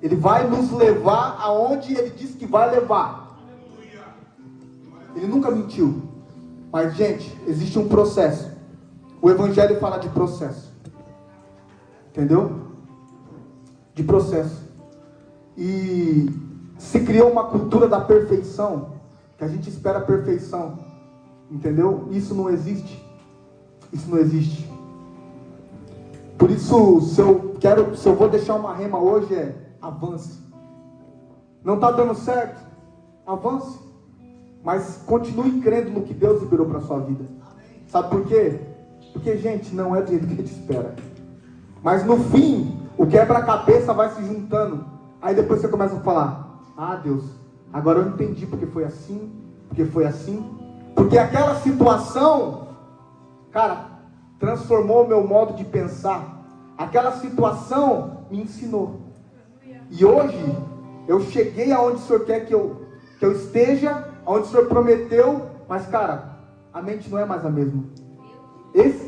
Ele vai nos levar aonde Ele disse que vai levar. Ele nunca mentiu. Mas, gente, existe um processo. O Evangelho fala de processo. Entendeu? De processo. E se criou uma cultura da perfeição, que a gente espera a perfeição. Entendeu? Isso não existe. Isso não existe. Por isso, se eu vou deixar uma rema hoje, avance. Não está dando certo? Avance. Mas continue crendo no que Deus liberou para a sua vida. Sabe por quê? Porque, gente, não é do jeito que a gente espera. Mas no fim, o quebra-cabeça vai se juntando. Aí depois você começa a falar: ah, Deus, agora eu entendi porque foi assim, porque foi assim. Porque aquela situação, cara, transformou o meu modo de pensar. Aquela situação me ensinou. E hoje, eu cheguei aonde o Senhor quer que eu esteja, aonde o Senhor prometeu. Mas, cara, a mente não é mais a mesma.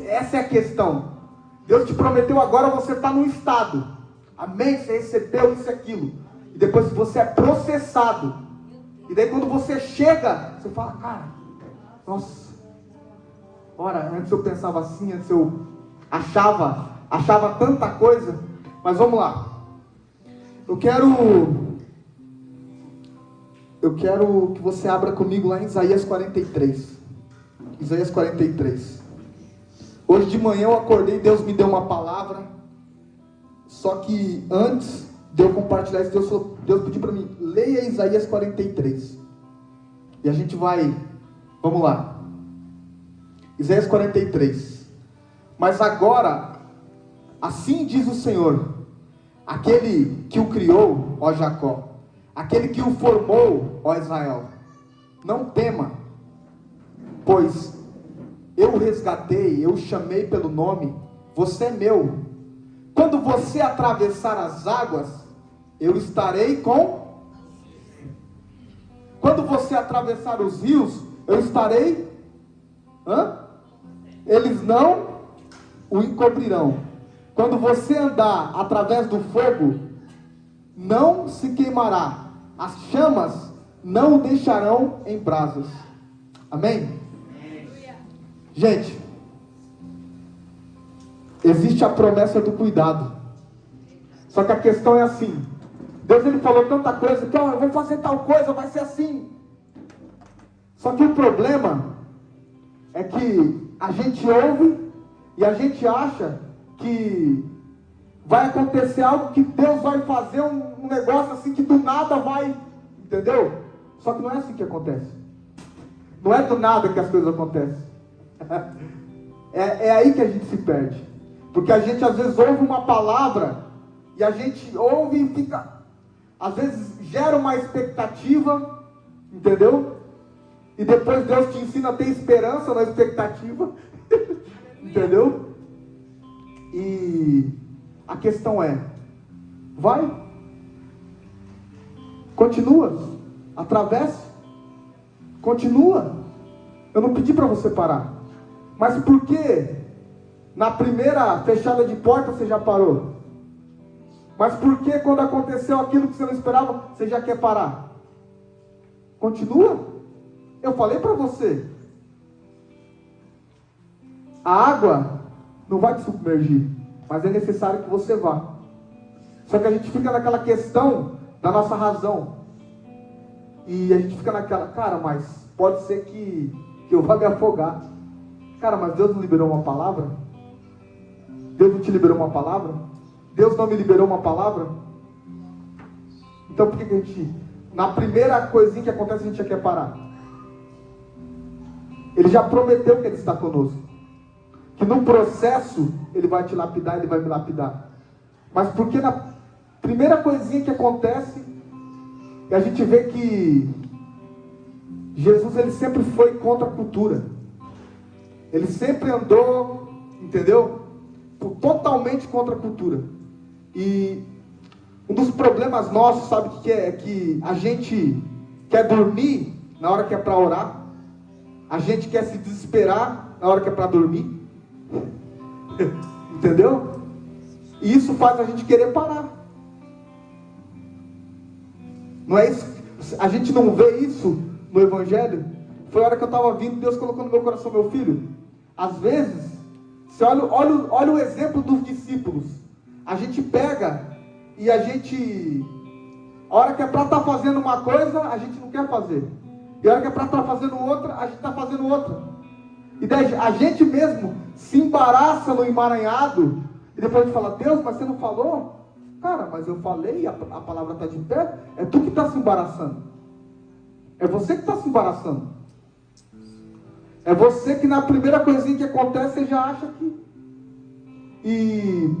Essa é a questão. Deus te prometeu, agora você está num estado. Amém? Você recebeu isso e aquilo. E depois você é processado. E daí quando você chega, você fala: cara, nossa, ora, antes eu pensava assim, antes eu achava tanta coisa. Mas vamos lá. Eu quero que você abra comigo lá em Isaías 43. Isaías 43. Hoje de manhã eu acordei, Deus me deu uma palavra. Só que antes de eu compartilhar isso, Deus pediu para mim: leia Isaías 43. E a gente vai, vamos lá. Isaías 43. Mas agora, assim diz o Senhor, aquele que o criou, ó Jacó, aquele que o formou, ó Israel: não tema, pois eu o resgatei, eu o chamei pelo nome, você é meu. Quando você atravessar as águas, eu estarei com. Quando você atravessar os rios, eu estarei. Eles não o encobrirão. Quando você andar através do fogo, não se queimará. As chamas não o deixarão em brasas. Amém? Gente, existe a promessa do cuidado. Só que a questão é assim: Deus, ele falou tanta coisa que eu vou fazer tal coisa, vai ser assim. Só que o problema é que a gente ouve e a gente acha que vai acontecer algo, que Deus vai fazer um negócio assim que do nada vai, entendeu? Só que não é assim que acontece. Não é do nada que as coisas acontecem. É aí que a gente se perde. Porque a gente às vezes ouve uma palavra e a gente ouve e fica, às vezes gera uma expectativa, entendeu? E depois Deus te ensina a ter esperança na expectativa. Entendeu? E a questão é: vai, continua, atravessa, continua. Eu não pedi para você parar. Mas por que na primeira fechada de porta você já parou? Mas por que quando aconteceu aquilo que você não esperava, você já quer parar? Continua. Eu falei para você, a água não vai te submergir, mas é necessário que você vá. Só que a gente fica naquela questão da nossa razão. E a gente fica naquela: cara, mas pode ser que eu vá me afogar. Cara, mas Deus não liberou uma palavra? Deus não te liberou uma palavra? Deus não me liberou uma palavra? Então por que a gente, na primeira coisinha que acontece, a gente já quer parar? Ele já prometeu que Ele está conosco, que no processo Ele vai te lapidar, Ele vai me lapidar. Mas porque na primeira coisinha que acontece, e a gente vê que Jesus, ele sempre foi contra a cultura. Ele sempre andou, entendeu? Totalmente contra a cultura. E um dos problemas nossos, sabe o que é? É que a gente quer dormir na hora que é para orar. A gente quer se desesperar na hora que é para dormir. Entendeu? E isso faz a gente querer parar. Não é isso? A gente não vê isso no Evangelho? Foi a hora que eu estava vindo, Deus colocou no meu coração, meu filho. Às vezes, você olha o exemplo dos discípulos. A gente pega e a hora que é para estar fazendo uma coisa, a gente não quer fazer. E a hora que é para estar fazendo outra, a gente está fazendo outra. E daí a gente mesmo se embaraça no emaranhado. E depois a gente fala, Deus, mas você não falou? Cara, mas eu falei, a palavra está de pé. É tu que está se embaraçando. É você que está se embaraçando. É você que na primeira coisinha que acontece, você já acha que... E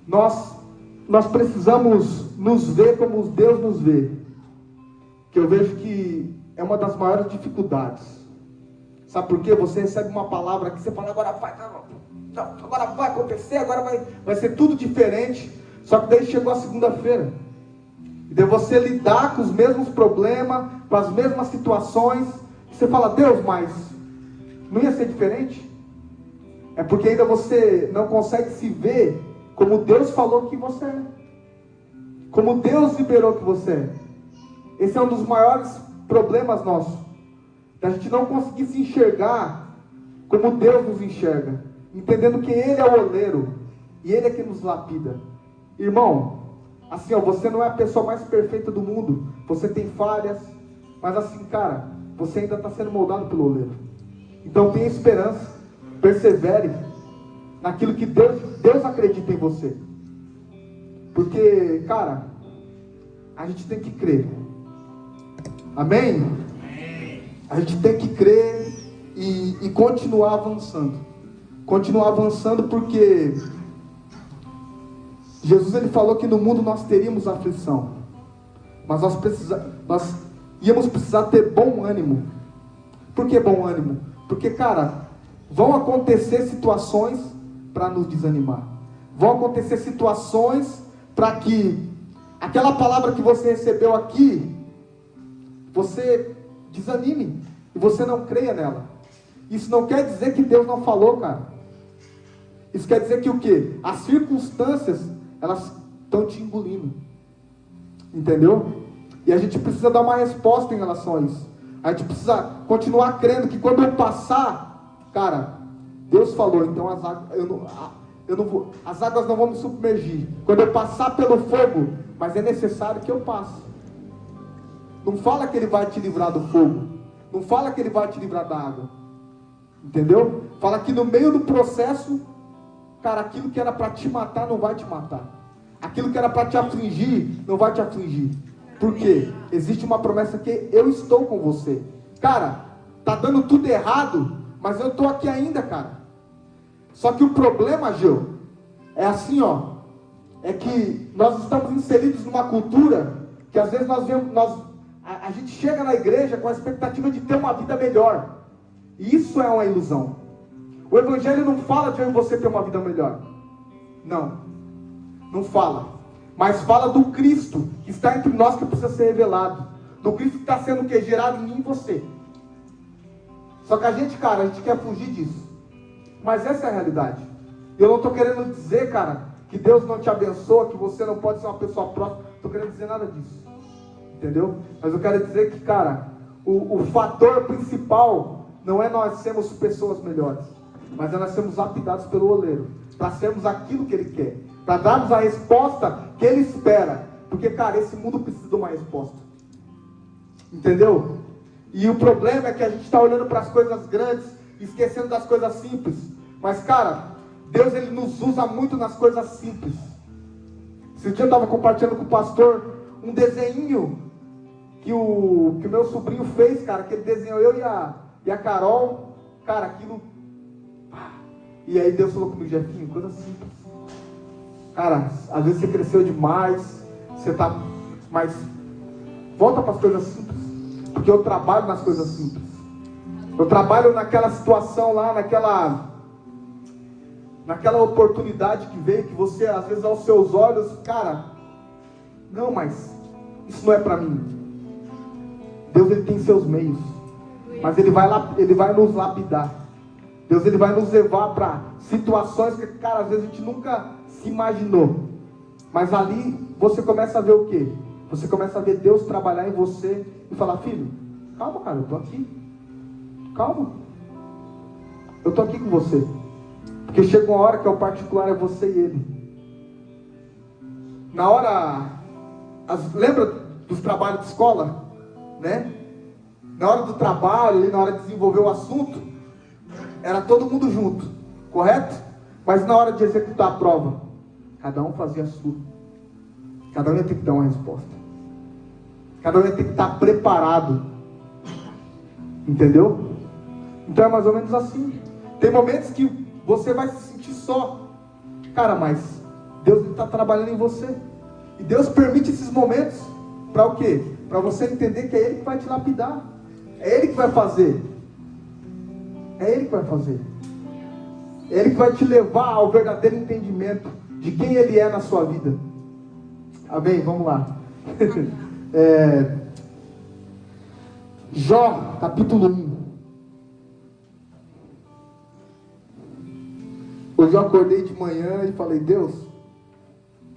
nós precisamos nos ver como Deus nos vê. Que eu vejo que é uma das maiores dificuldades. Sabe por quê? Você recebe uma palavra que você fala, agora vai acontecer, agora vai ser tudo diferente. Só que daí chegou a segunda-feira. E daí você lidar com os mesmos problemas, com as mesmas situações. E você fala, Deus, mas não ia ser diferente? É porque ainda você não consegue se ver como Deus falou que você é. Como Deus liberou que você é. Esse é um dos maiores problemas nossos. Da gente não conseguir se enxergar como Deus nos enxerga. Entendendo que Ele é o oleiro. E Ele é quem nos lapida. Irmão, assim, você não é a pessoa mais perfeita do mundo. Você tem falhas. Mas assim, cara, você ainda está sendo moldado pelo oleiro. Então tenha esperança. Persevere naquilo que Deus acredita em você. Porque, cara, a gente tem que crer. Amém? A gente tem que crer e continuar avançando. Continuar avançando porque Jesus ele falou que no mundo nós teríamos aflição. Mas nós íamos precisar ter bom ânimo. Por que bom ânimo? Porque, cara, vão acontecer situações para nos desanimar. Vão acontecer situações para que aquela palavra que você recebeu aqui, você desanime e você não creia nela. Isso não quer dizer que Deus não falou, cara. Isso quer dizer que o quê? As circunstâncias, elas estão te engolindo. Entendeu? E a gente precisa dar uma resposta em relação a isso. A gente precisa continuar crendo que quando eu passar, cara, Deus falou, então as águas não vão me submergir. Quando eu passar pelo fogo, mas é necessário que eu passe. Não fala que Ele vai te livrar do fogo. Não fala que Ele vai te livrar da água. Entendeu? Fala que no meio do processo, cara, aquilo que era para te matar não vai te matar. Aquilo que era para te afligir não vai te afligir. Por quê? Existe uma promessa que eu estou com você. Cara, tá dando tudo errado, mas eu estou aqui ainda, cara. Só que o problema, Gil, é assim, ó. É que nós estamos inseridos numa cultura que às vezes a gente chega na igreja com a expectativa de ter uma vida melhor. E isso é uma ilusão. O Evangelho não fala de você ter uma vida melhor. Não fala. Mas fala do Cristo que está entre nós, que precisa ser revelado. Do Cristo que está sendo o quê? Gerado em mim e você. Só que a gente quer fugir disso. Mas essa é a realidade. Eu não estou querendo dizer, cara, que Deus não te abençoa, que você não pode ser uma pessoa próxima. Não estou querendo dizer nada disso. Entendeu? Mas eu quero dizer que, cara, o fator principal não é nós sermos pessoas melhores, mas é nós sermos lapidados pelo oleiro, para sermos aquilo que Ele quer, para darmos a resposta que Ele espera. Porque, cara, esse mundo precisa de uma resposta. Entendeu? E o problema é que a gente está olhando para as coisas grandes, esquecendo das coisas simples. Mas, cara, Deus ele nos usa muito nas coisas simples. Esse dia eu estava compartilhando com o pastor um desenho que o meu sobrinho fez, cara, que ele desenhou eu e a Carol, cara, aquilo. E aí Deus falou comigo, Jefinho, coisa simples. Cara, às vezes você cresceu demais, você tá. Mas volta para as coisas simples. Porque eu trabalho nas coisas simples. Eu trabalho naquela situação lá, naquela oportunidade que veio, que você, às vezes, aos seus olhos, cara, não, mas isso não é para mim. Deus, ele tem seus meios, mas ele vai nos lapidar. Deus, ele vai nos levar para situações que, cara, às vezes a gente nunca se imaginou. Mas ali você começa a ver o quê? Você começa a ver Deus trabalhar em você e falar: filho, calma, cara, eu estou aqui. Calma. Eu estou aqui com você. Porque chega uma hora que é o particular, é você e ele. Na hora, lembra dos trabalhos de escola? Né? Na hora do trabalho, na hora de desenvolver o assunto, era todo mundo junto, correto? Mas na hora de executar a prova, cada um fazia a sua. Cada um ia ter que dar uma resposta. Cada um ia ter que estar preparado. Entendeu? Então é mais ou menos assim. Tem momentos que você vai se sentir só. Cara, mas Deus está trabalhando em você. E Deus permite esses momentos para o quê? Para você entender que é Ele que vai te lapidar. É Ele que vai fazer. É Ele que vai fazer. É Ele que vai te levar ao verdadeiro entendimento de quem Ele é na sua vida. Amém? Vamos lá. Jó, capítulo 1. Hoje eu acordei de manhã e falei: Deus,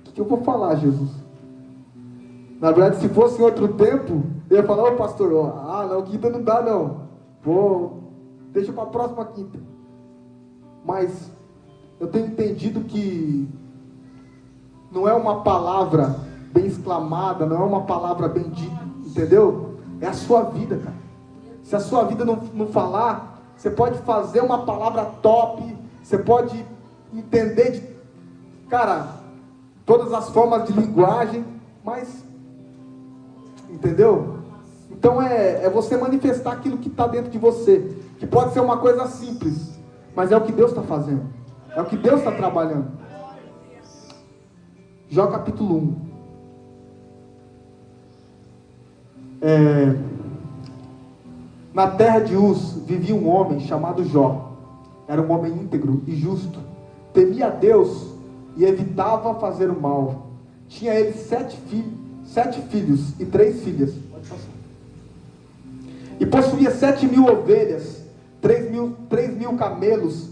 o que eu vou falar, Jesus? Na verdade, se fosse em outro tempo, eu ia falar: ô pastor, não, quinta não dá não. Deixa para a próxima quinta. Mas eu tenho entendido que não é uma palavra bem exclamada, não é uma palavra bem dita, entendeu? É a sua vida, cara. Se a sua vida não falar, você pode fazer uma palavra top, você pode entender todas as formas de linguagem, mas, entendeu? Então é você manifestar aquilo que está dentro de você, que pode ser uma coisa simples, mas é o que Deus está fazendo, é o que Deus está trabalhando. Jó capítulo 1. Na terra de Uz vivia um homem chamado Jó. Era um homem íntegro e justo, temia a Deus e evitava fazer o mal. Tinha ele 7 filhos e 3 filhas. E possuía 7.000 ovelhas, 3.000 camelos,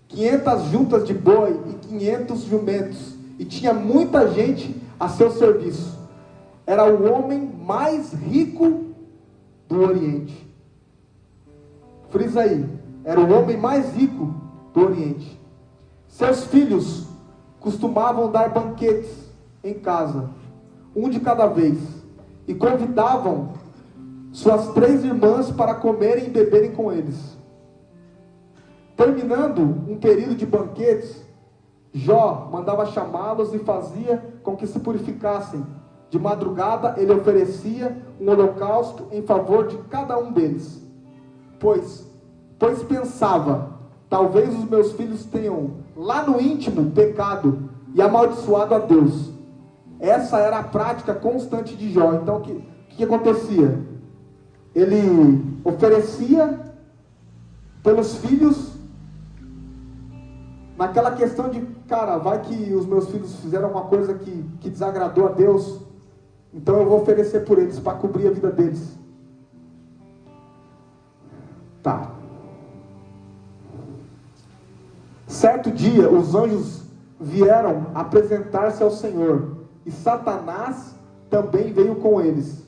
500 juntas de boi e 500 jumentos. E tinha muita gente a seu serviço. Era o homem mais rico do Oriente. Frisa aí. Era o homem mais rico do Oriente. Seus filhos costumavam dar banquetes em casa, um de cada vez, e convidavam suas 3 irmãs para comerem e beberem com eles. Terminando um período de banquetes, Jó mandava chamá-los e fazia com que se purificassem. De madrugada ele oferecia um holocausto em favor de cada um deles. Pois pensava: talvez os meus filhos tenham lá no íntimo pecado e amaldiçoado a Deus. Essa era a prática constante de Jó. Então o que acontecia? Ele oferecia pelos filhos, naquela questão de: cara, vai que os meus filhos fizeram uma coisa que desagradou a Deus, então eu vou oferecer por eles, para cobrir a vida deles. Tá. Certo dia, os anjos vieram apresentar-se ao Senhor, e Satanás também veio com eles.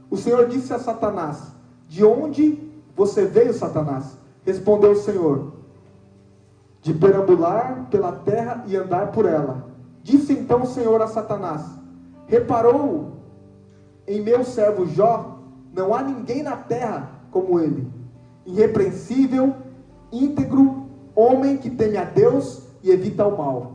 O Senhor disse a Satanás: de onde você veio, Satanás? Respondeu o Senhor: de perambular pela terra e andar por ela. Disse então o Senhor a Satanás: reparou em meu servo Jó? Não há ninguém na terra como ele, irrepreensível, íntegro, homem que teme a Deus e evita o mal.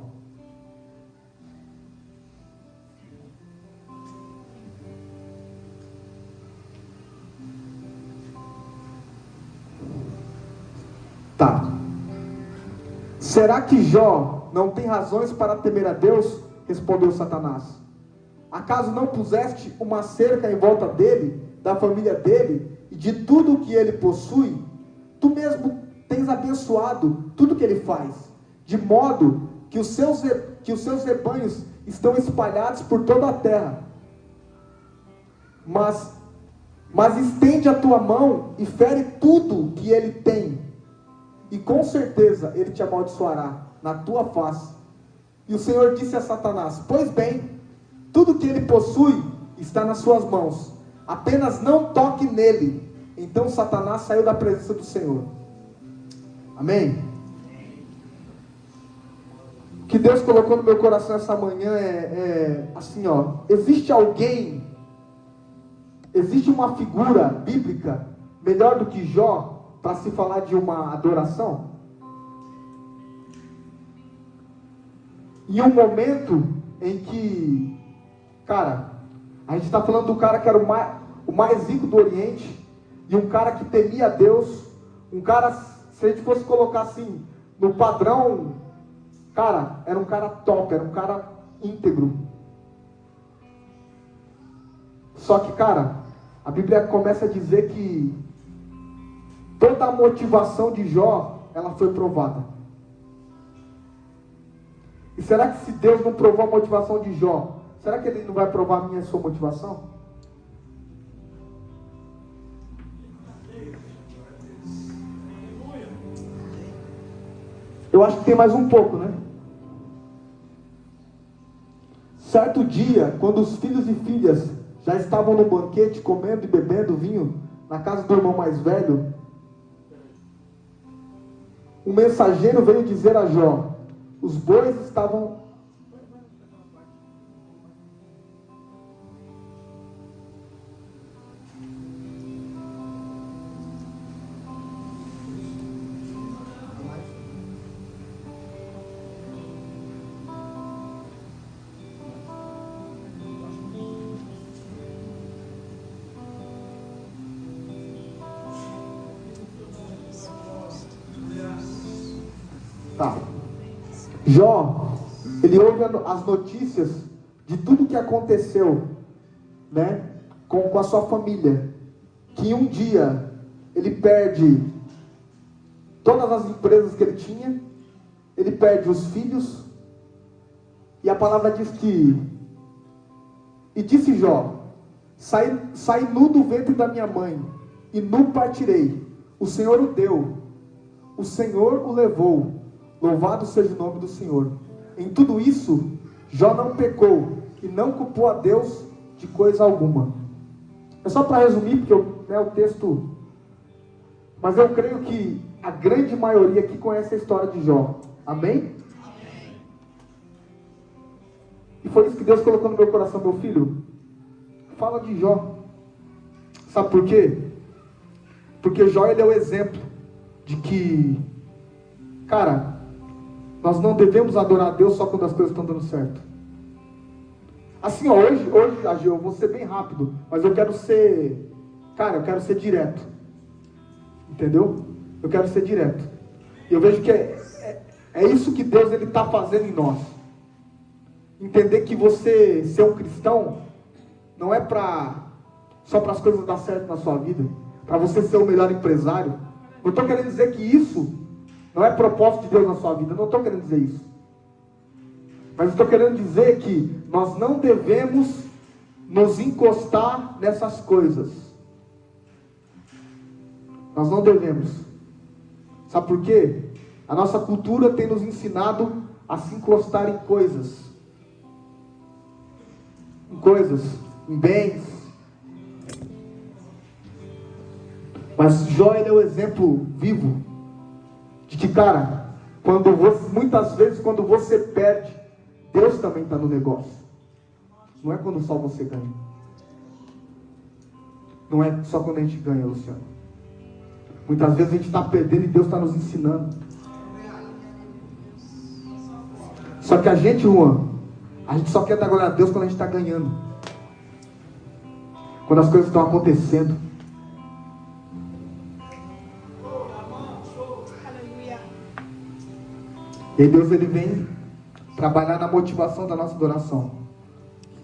Tá. Será que Jó não tem razões para temer a Deus? Respondeu Satanás. Acaso não puseste uma cerca em volta dele, da família dele e de tudo o que ele possui? Tu mesmo tens abençoado tudo que ele faz, de modo que os seus rebanhos estão espalhados por toda a terra. Mas estende a tua mão e fere tudo que ele tem, e com certeza ele te amaldiçoará na tua face. E o Senhor disse a Satanás: pois bem, tudo que ele possui está nas suas mãos, apenas não toque nele. Então Satanás saiu da presença do Senhor. Amém? O que Deus colocou no meu coração essa manhã é assim, ó. Existe uma figura bíblica melhor do que Jó para se falar de uma adoração? Em um momento em que, cara, a gente está falando do cara que era o mais rico do Oriente, e um cara que temia a Deus, um cara, se a gente fosse colocar assim, no padrão, cara, era um cara top, era um cara íntegro. Só que, cara, a Bíblia começa a dizer que toda a motivação de Jó, ela foi provada. E será que se Deus não provou a motivação de Jó, será que Ele não vai provar a minha e a sua motivação? Eu acho que tem mais um pouco, né? Certo dia, quando os filhos e filhas já estavam no banquete, comendo e bebendo vinho, na casa do irmão mais velho, um mensageiro veio dizer a Jó: os bois estavam... Tá. Jó, ele ouve as notícias de tudo que aconteceu, né, com a sua família, que um dia ele perde todas as empresas que ele tinha, ele perde os filhos, e a palavra diz que, e disse Jó: saí nu do ventre da minha mãe, e nu partirei. O Senhor o deu, o Senhor o levou, louvado seja o nome do Senhor. Em tudo isso, Jó não pecou e não culpou a Deus de coisa alguma. É só para resumir, porque o texto... Mas eu creio que a grande maioria aqui conhece a história de Jó. Amém? Amém. E foi isso que Deus colocou no meu coração: meu filho, fala de Jó. Sabe por quê? Porque Jó, ele é o exemplo de que, cara, nós não devemos adorar a Deus só quando as coisas estão dando certo. Assim, ó, hoje, Agil, eu vou ser bem rápido, mas eu quero ser direto. Entendeu? Eu quero ser direto. E eu vejo que é isso que Deus está fazendo em nós. Entender que você ser um cristão não é só para as coisas dar certo na sua vida, para você ser o melhor empresário. Não estou querendo dizer que isso não é propósito de Deus na sua vida. Eu não estou querendo dizer isso. Mas estou querendo dizer que nós não devemos nos encostar nessas coisas. Nós não devemos. Sabe por quê? A nossa cultura tem nos ensinado a se encostar em coisas. Em bens. Mas Jó, ele é o exemplo vivo de que, cara, muitas vezes quando você perde, Deus também está no negócio. Não é quando só você ganha. Não é só quando a gente ganha, Luciano. Muitas vezes a gente está perdendo e Deus está nos ensinando. Só que a gente, Juan, a gente só quer dar glória a Deus quando a gente está ganhando. Quando as coisas estão acontecendo. E aí Deus, ele vem trabalhar na motivação da nossa adoração.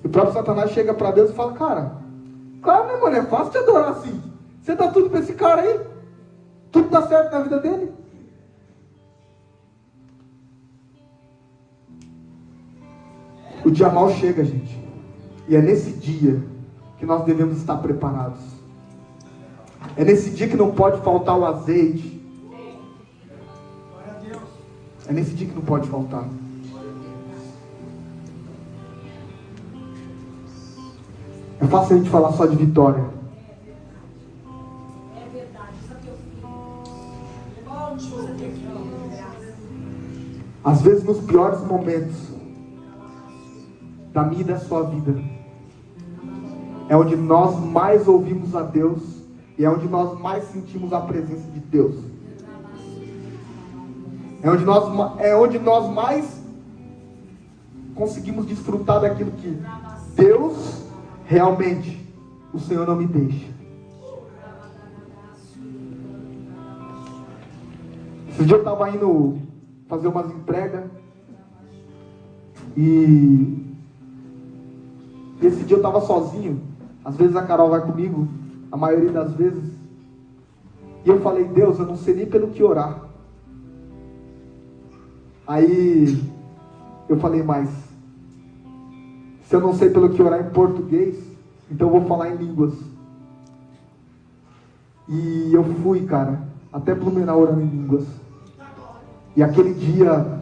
E o próprio Satanás chega para Deus e fala: cara, claro, né, mano, é fácil te adorar assim. Você dá tudo para esse cara aí. Tudo dá certo na vida dele. O dia mal chega, gente. E é nesse dia que nós devemos estar preparados. É nesse dia que não pode faltar o azeite. É nesse dia que não pode faltar. É fácil a gente falar só de vitória. É verdade, isso é teu filho. Bom, isso é teu filho. Graças. Às vezes nos piores momentos da minha e da sua vida, é onde nós mais ouvimos a Deus e é onde nós mais sentimos a presença de Deus. É onde nós mais conseguimos desfrutar daquilo que Deus realmente, o Senhor não me deixa. Esse dia eu estava indo fazer umas entregas e esse dia eu estava sozinho. Às vezes a Carol vai comigo, a maioria das vezes. E eu falei, Deus, eu não sei nem pelo que orar. Aí eu falei, mas se eu não sei pelo que orar em português, então eu vou falar em línguas. E eu fui, cara, até Blumenau orando em línguas. E aquele dia,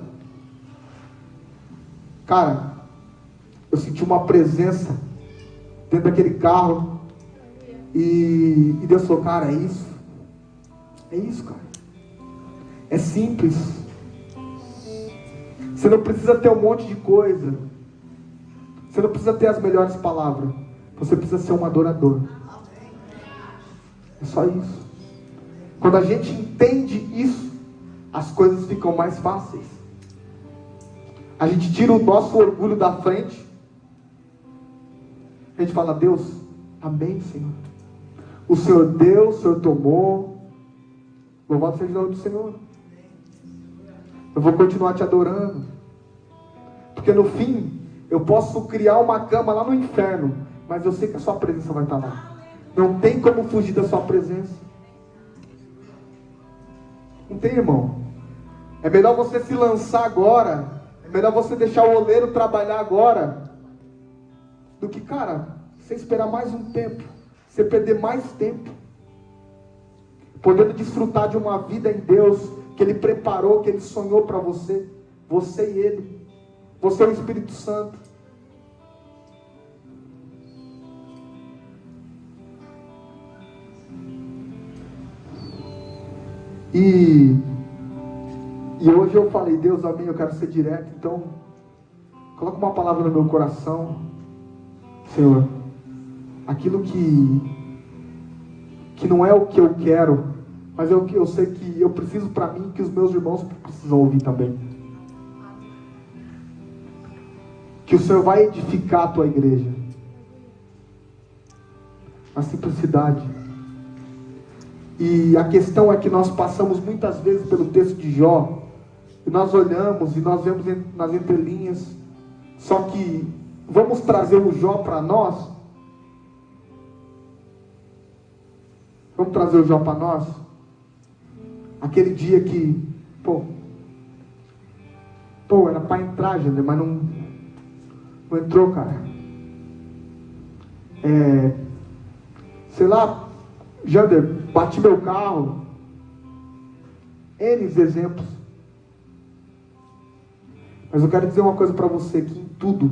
cara, eu senti uma presença dentro daquele carro. E Deus falou, cara, é isso. É isso, cara. É simples. Você não precisa ter um monte de coisa. Você não precisa ter as melhores palavras. Você precisa ser um adorador. É só isso. Quando a gente entende isso, as coisas ficam mais fáceis. A gente tira o nosso orgulho da frente. A gente fala, Deus, amém, Senhor. O Senhor deu, o Senhor tomou. Louvado seja o nome do Senhor. Eu vou continuar te adorando. Porque no fim, eu posso criar uma cama lá no inferno, mas eu sei que a sua presença vai estar lá. Não tem como fugir da sua presença. Não tem, irmão. É melhor você se lançar agora. É melhor você deixar o oleiro trabalhar agora. Do que, cara, você esperar mais um tempo. Você perder mais tempo. Podendo desfrutar de uma vida em Deus que Ele preparou, que Ele sonhou para você. Você e Ele. Você é o Espírito Santo. E hoje eu falei, Deus, amém, eu quero ser direto. Então, coloca uma palavra no meu coração. Senhor, aquilo que não é o que eu quero, mas é o que eu sei que eu preciso para mim, que os meus irmãos precisam ouvir também. Que o Senhor vai edificar a tua igreja. Na simplicidade. E a questão é que nós passamos muitas vezes pelo texto de Jó, e nós olhamos e nós vemos nas entrelinhas, só que vamos trazer o Jó para nós? Vamos trazer o Jó para nós? Aquele dia que, era para entrar, Jander, mas não entrou, cara. Sei lá, Jander, bati meu carro. N exemplos. Mas eu quero dizer uma coisa para você, que em tudo,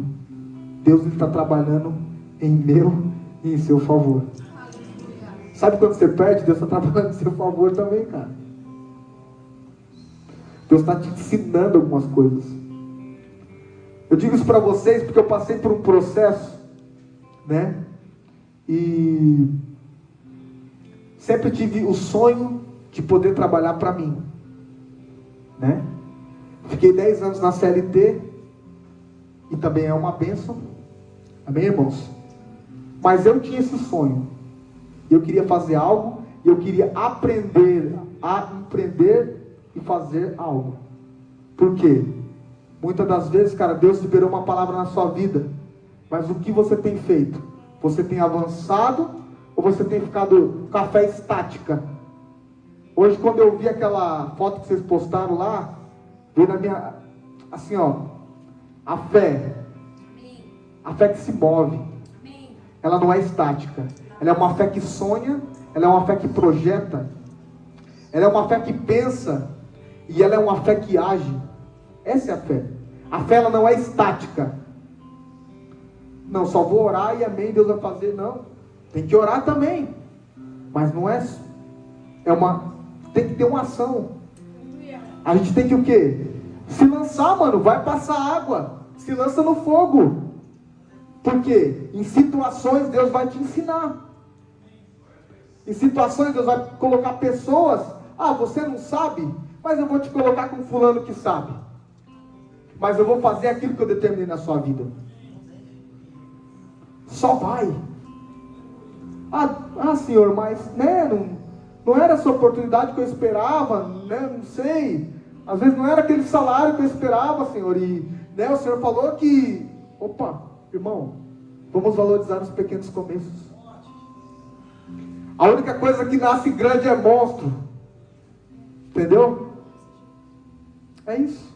Deus está trabalhando em meu e em seu favor. Sabe quando você perde? Deus está trabalhando em seu favor também, cara. Deus está te ensinando algumas coisas. Eu digo isso para vocês porque eu passei por um processo, né? E sempre tive o sonho de poder trabalhar para mim, né? Fiquei 10 anos na CLT e também é uma bênção. Amém, irmãos? Mas eu tinha esse sonho. Eu queria fazer algo, eu queria aprender a empreender e fazer algo. Por quê? Muitas das vezes, cara, Deus liberou uma palavra na sua vida, mas o que você tem feito? Você tem avançado ou você tem ficado com a fé estática? Hoje, quando eu vi aquela foto que vocês postaram lá, veio na minha, assim, a fé que se move, ela não é estática, ela é uma fé que sonha, ela é uma fé que projeta, ela é uma fé que pensa, e ela é uma fé que age. Essa é a fé. A fé, ela não é estática. Não, só vou orar e amém, Deus vai fazer. Não, tem que orar também. Mas não é, tem que ter uma ação. A gente tem que o quê? Se lançar, mano, vai passar água. Se lança no fogo. Porque em situações Deus vai te ensinar. Em situações Deus vai colocar pessoas. Ah, você não sabe? Mas eu vou te colocar com fulano que sabe. Mas eu vou fazer aquilo que eu determinei na sua vida. Só vai. Ah, Senhor, mas né, não era essa oportunidade que eu esperava, né, não sei. Às vezes não era aquele salário que eu esperava, Senhor. E né, o Senhor falou que, opa, irmão, vamos valorizar os pequenos começos. A única coisa que nasce grande é monstro. Entendeu? É isso.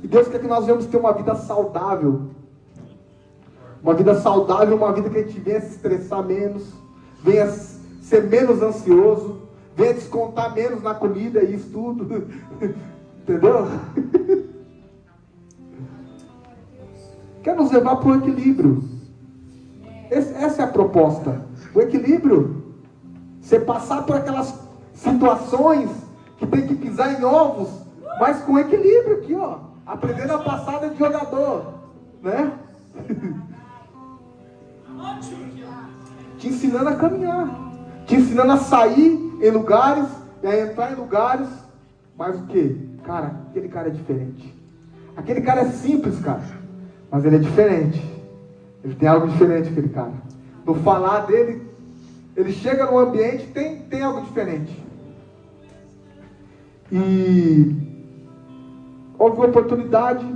E Deus quer que nós venhamos ter uma vida saudável. Uma vida saudável, uma vida que a gente venha se estressar menos, venha ser menos ansioso, venha descontar menos na comida e isso tudo. Entendeu? Quer nos levar para o equilíbrio. Essa é a proposta. O equilíbrio. Você passar por aquelas situações que tem que pisar em ovos, mas com equilíbrio aqui, ó. Aprendendo a passada de jogador, né? Te ensinando a caminhar, te ensinando a sair em lugares e a entrar em lugares. Mas o que? Cara, aquele cara é diferente. Aquele cara é simples, cara, mas ele é diferente. Ele tem algo diferente, aquele cara. No falar dele, ele chega no ambiente, tem algo diferente. E houve uma oportunidade.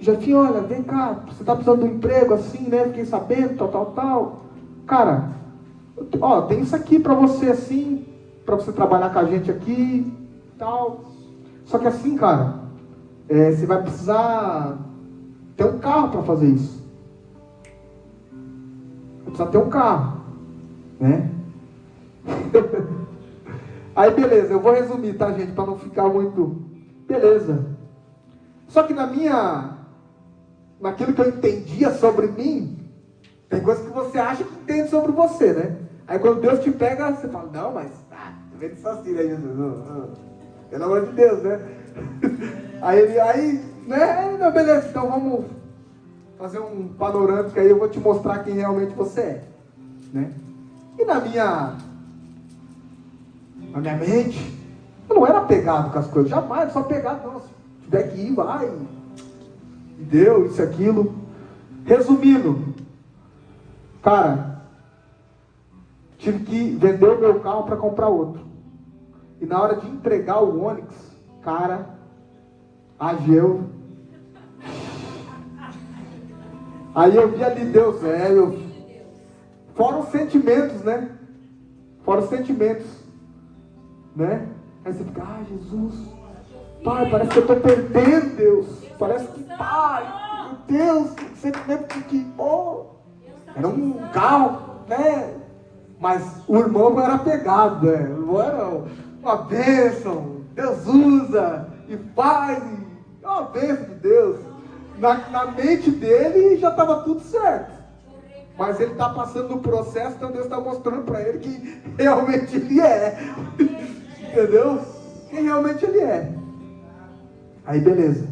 Jefinho, olha, vem cá, você está precisando de um emprego assim, né? Fiquei sabendo, tal. Cara, ó, tem isso aqui para você assim, para você trabalhar com a gente aqui, tal. Só que assim, cara, você vai precisar ter um carro para fazer isso. Vai precisar ter um carro, né? Aí beleza, eu vou resumir, tá, gente, para não ficar muito. Beleza. Só que naquilo que eu entendia sobre mim, tem coisas que você acha que entende sobre você, né? Aí quando Deus te pega, você fala, não, mas tá vendo isso assim, né, Jesus? Pelo amor de Deus, né? Aí, né? Não, beleza, então vamos fazer um panorâmico aí, eu vou te mostrar quem realmente você é, né? E na minha mente, eu não era apegado com as coisas, jamais, só apegado, não. Se tiver que ir, vai. E deu, isso, aquilo. Resumindo, cara, tive que vender o meu carro para comprar outro. E na hora de entregar o Onix, cara, ageu. Aí eu vi ali Deus, fora os sentimentos, né? Fora os sentimentos, né? Aí você fica, Jesus, Pai, parece que eu estou perdendo, Deus. Parece que, Pai, meu Deus, sentimento de que, era um carro, né? Mas o irmão não era pegado, né? O irmão era uma bênção, Deus usa e faz, é uma bênção de Deus. Na mente dele já estava tudo certo. Mas ele está passando no processo, então Deus está mostrando para ele que realmente ele é. Entendeu? Quem realmente ele é. Aí beleza.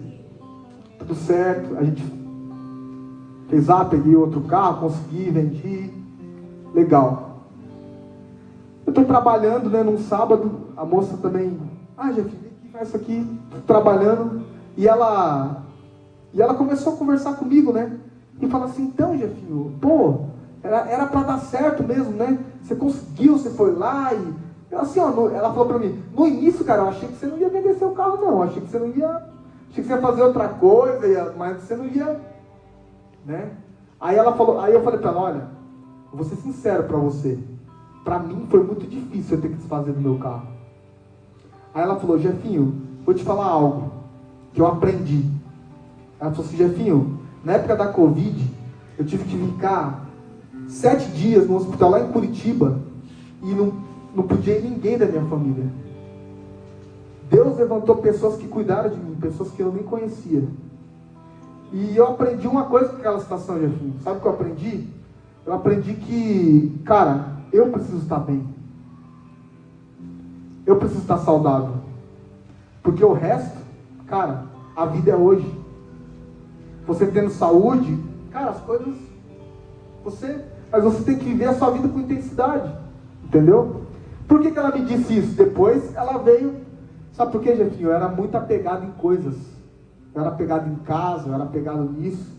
Tudo certo. A gente fez peguei outro carro, consegui, vendi. Legal. Eu estou trabalhando, né, num sábado. A moça também, Jefinho, faz isso aqui. Trabalhando. E ela começou a conversar comigo, né? E fala assim, então, Jefinho, era para dar certo mesmo, né? Você conseguiu, você foi lá e... Assim, ela falou para mim, no início, cara, eu achei que você não ia vender seu carro, não. Eu achei que você não ia... Achei que você ia fazer outra coisa, mas você não ia... Né? Aí eu falei para ela, olha, vou ser sincero para você. Para mim foi muito difícil eu ter que desfazer do meu carro. Aí ela falou, Jefinho, vou te falar algo que eu aprendi. Ela falou assim, Jefinho, na época da Covid, eu tive que ficar 7 dias no hospital lá em Curitiba e não podia ir ninguém da minha família. Deus levantou pessoas que cuidaram de mim, pessoas que eu nem conhecia. E eu aprendi uma coisa com aquela situação, Jefinho. Sabe o que eu aprendi? Eu aprendi que, cara, eu preciso estar bem. Eu preciso estar saudável. Porque o resto, cara, a vida é hoje. Você tendo saúde, cara, as coisas... Mas você tem que viver a sua vida com intensidade. Entendeu? Por que ela me disse isso? Depois ela veio... Sabe por quê, Jefinho? Eu era muito apegado em coisas. Eu era apegado em casa, eu era apegado nisso.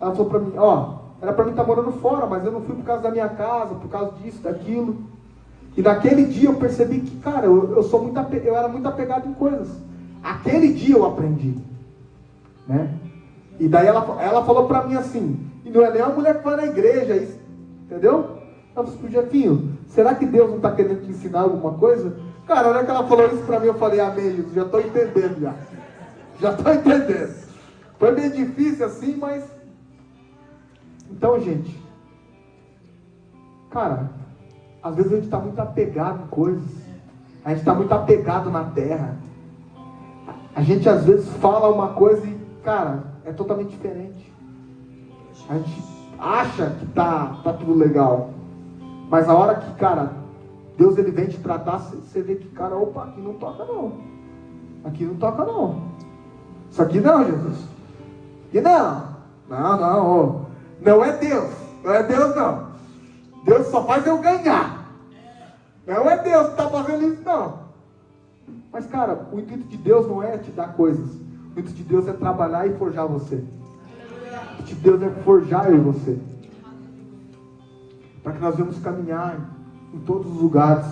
Ela falou pra mim, era pra mim estar morando fora, mas eu não fui por causa da minha casa, por causa disso, daquilo. E naquele dia eu percebi que, cara, eu era muito apegado em coisas. Aquele dia eu aprendi. Né? E daí ela falou pra mim assim, e não é nem uma mulher que vai na igreja, isso, entendeu? Ela falou assim, Jefinho, será que Deus não está querendo te ensinar alguma coisa? Cara, a hora que ela falou isso pra mim, eu falei, amém, Jesus, já estou entendendo já. Já estou entendendo. Foi meio difícil assim, mas... Então, gente, cara, às vezes a gente está muito apegado em coisas. A gente está muito apegado na terra. A gente às vezes fala uma coisa e, cara, é totalmente diferente. A gente acha que tá tudo legal. Mas a hora que, cara, Deus ele vem te tratar, você vê que, cara, opa, aqui não toca não. Aqui não toca não. Isso aqui não, Jesus. Aqui não. Não. Não é Deus. Não é Deus não. Deus só faz eu ganhar. Não é Deus que está fazendo isso não. Mas, cara, o intuito de Deus não é te dar coisas. O intuito de Deus é trabalhar e forjar você. O intuito de Deus é forjar eu e você. Para que nós venhamos caminhar em todos os lugares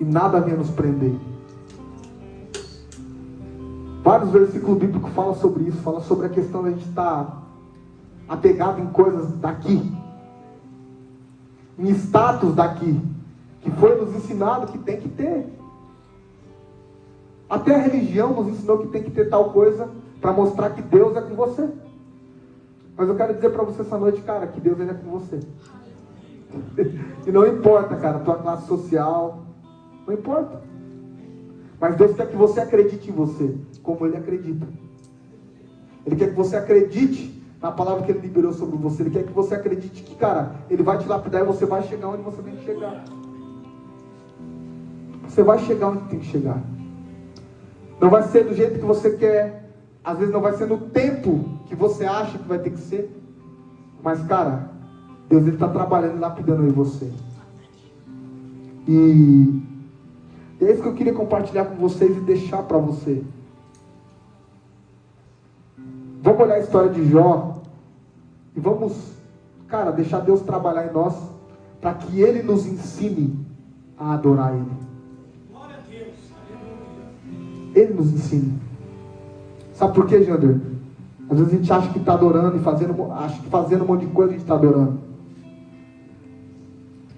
e nada venha nos prender. Vários versículos bíblicos falam sobre isso, falam sobre a questão de a gente estar apegado em coisas daqui, em status daqui, que foi nos ensinado que tem que ter. Até a religião nos ensinou que tem que ter tal coisa para mostrar que Deus é com você. Mas eu quero dizer para você essa noite, cara, que Deus ele é com você. E não importa, cara, tua classe social, não importa. Mas Deus quer que você acredite em você, como Ele acredita. Ele quer que você acredite na palavra que Ele liberou sobre você. Ele quer que você acredite que, cara, Ele vai te lapidar e você vai chegar onde você tem que chegar. Você vai chegar onde tem que chegar. Não vai ser do jeito que você quer. Às vezes não vai ser no tempo que você acha que vai ter que ser. Mas, cara, Deus ele está trabalhando e lapidando em você. E é isso que eu queria compartilhar com vocês e deixar para você. Vamos olhar a história de Jó. E vamos, cara, deixar Deus trabalhar em nós. Para que Ele nos ensine a adorar Ele. Glória a Deus. Ele nos ensine. Sabe por quê, Jander? Às vezes a gente acha que está adorando e fazendo um monte de coisa a gente está adorando.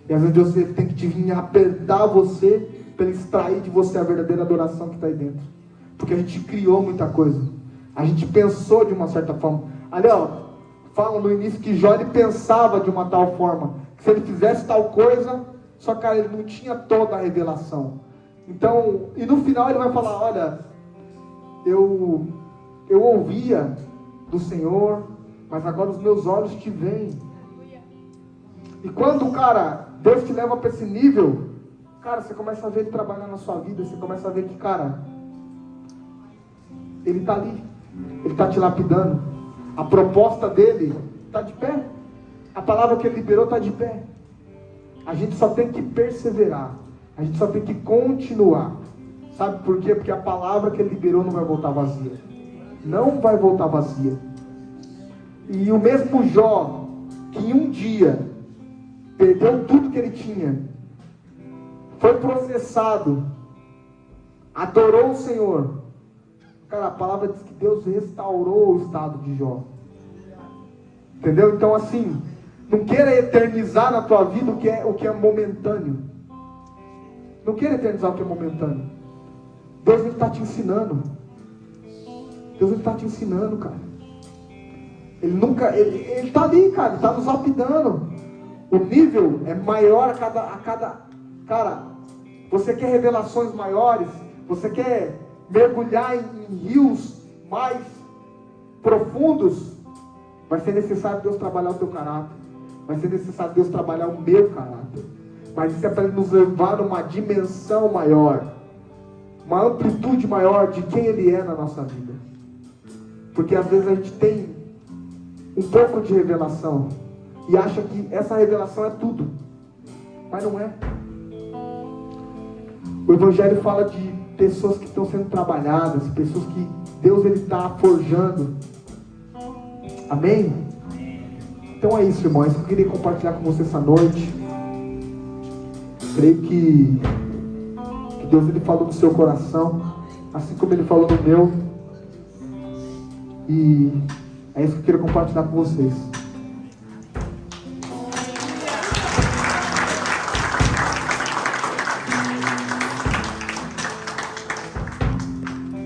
E às vezes Deus tem que te vir apertar você para Ele extrair de você a verdadeira adoração que está aí dentro. Porque a gente criou muita coisa. A gente pensou de uma certa forma. Ali, fala no início que Jó ele pensava de uma tal forma. Que se ele fizesse tal coisa, só que ele não tinha toda a revelação. Então, e no final ele vai falar, olha, eu ouvia do Senhor, mas agora os meus olhos te veem. E quando, cara, Deus te leva para esse nível, cara, você começa a ver Ele trabalhar na sua vida, você começa a ver que, cara, Ele está ali, Ele está te lapidando. A proposta dele está de pé. A palavra que Ele liberou está de pé. A gente só tem que perseverar. A gente só tem que continuar. Sabe por quê? Porque a palavra que Ele liberou não vai voltar vazia. Não vai voltar vazia. E o mesmo Jó, que em um dia perdeu tudo que ele tinha, foi processado, adorou o Senhor. Cara, a palavra diz que Deus restaurou o estado de Jó. Entendeu? Então assim, não queira eternizar na tua vida o que é momentâneo. Não queira eternizar o que é momentâneo. Deus está te ensinando. Deus está te ensinando, cara. Ele está ali, cara. Ele está nos lapidando. O nível é maior a cada... Cara, você quer revelações maiores? Você quer mergulhar em rios mais profundos? Vai ser necessário Deus trabalhar o teu caráter. Vai ser necessário Deus trabalhar o meu caráter. Mas isso é para Ele nos levar a uma dimensão maior, uma amplitude maior de quem Ele é na nossa vida. Porque às vezes a gente tem um pouco de revelação e acha que essa revelação é tudo, mas não é. O Evangelho fala de pessoas que estão sendo trabalhadas, pessoas que Deus está forjando. Amém? Então é isso, irmão. É isso que eu queria compartilhar com você essa noite. Creio que Deus falou no seu coração, assim como Ele falou no meu. E é isso que eu queria compartilhar com vocês.